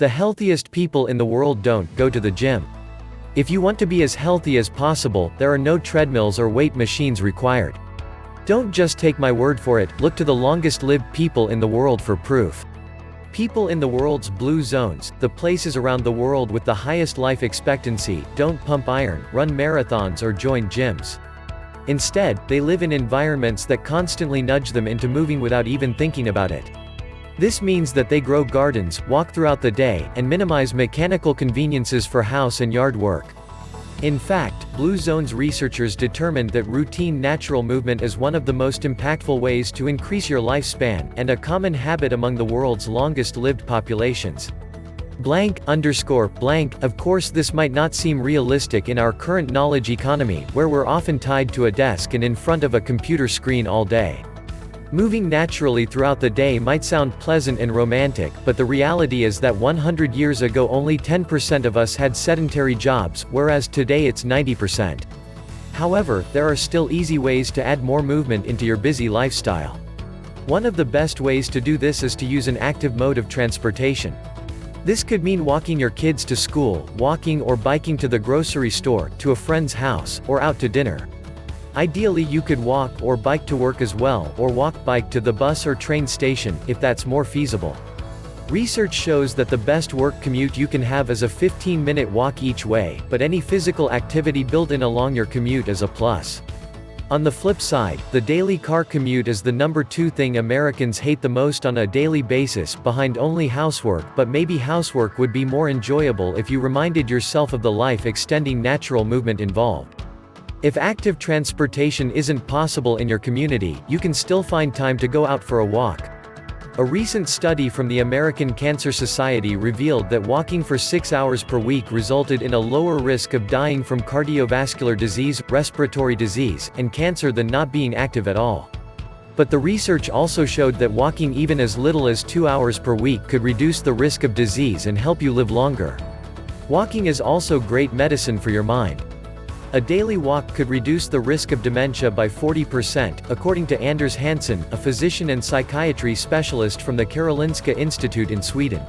The healthiest people in the world don't go to the gym. If you want to be as healthy as possible, there are no treadmills or weight machines required. Don't just take my word for it, look to the longest-lived people in the world for proof. People in the world's blue zones, the places around the world with the highest life expectancy, don't pump iron, run marathons or join gyms. Instead, they live in environments that constantly nudge them into moving without even thinking about it. This means that they grow gardens, walk throughout the day, and minimize mechanical conveniences for house and yard work. In fact, Blue Zones researchers determined that routine natural movement is one of the most impactful ways to increase your lifespan, and a common habit among the world's longest-lived populations. Of course, this might not seem realistic in our current knowledge economy, where we're often tied to a desk and in front of a computer screen all day. Moving naturally throughout the day might sound pleasant and romantic, but the reality is that 100 years ago only 10% of us had sedentary jobs, whereas today it's 90%. However, there are still easy ways to add more movement into your busy lifestyle. One of the best ways to do this is to use an active mode of transportation. This could mean walking your kids to school, walking or biking to the grocery store, to a friend's house, or out to dinner. Ideally, you could walk or bike to work as well, or walk-bike to the bus or train station, if that's more feasible. Research shows that the best work commute you can have is a 15-minute walk each way, but any physical activity built in along your commute is a plus. On the flip side, the daily car commute is the number 2 thing Americans hate the most on a daily basis, behind only housework, but maybe housework would be more enjoyable if you reminded yourself of the life-extending natural movement involved. If active transportation isn't possible in your community, you can still find time to go out for a walk. A recent study from the American Cancer Society revealed that walking for 6 hours per week resulted in a lower risk of dying from cardiovascular disease, respiratory disease, and cancer than not being active at all. But the research also showed that walking even as little as 2 hours per week could reduce the risk of disease and help you live longer. Walking is also great medicine for your mind. A daily walk could reduce the risk of dementia by 40%, according to Anders Hansen, a physician and psychiatry specialist from the Karolinska Institute in Sweden.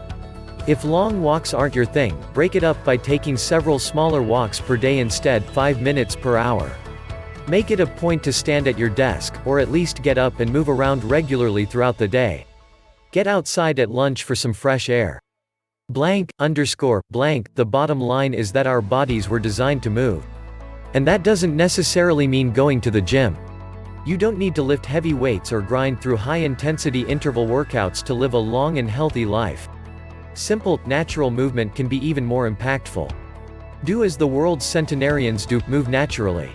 If long walks aren't your thing, break it up by taking several smaller walks per day instead, 5 minutes per hour. Make it a point to stand at your desk, or at least get up and move around regularly throughout the day. Get outside at lunch for some fresh air. The bottom line is that our bodies were designed to move. And that doesn't necessarily mean going to the gym. You don't need to lift heavy weights or grind through high-intensity interval workouts to live a long and healthy life. Simple, natural movement can be even more impactful. Do as the world's centenarians do, move naturally.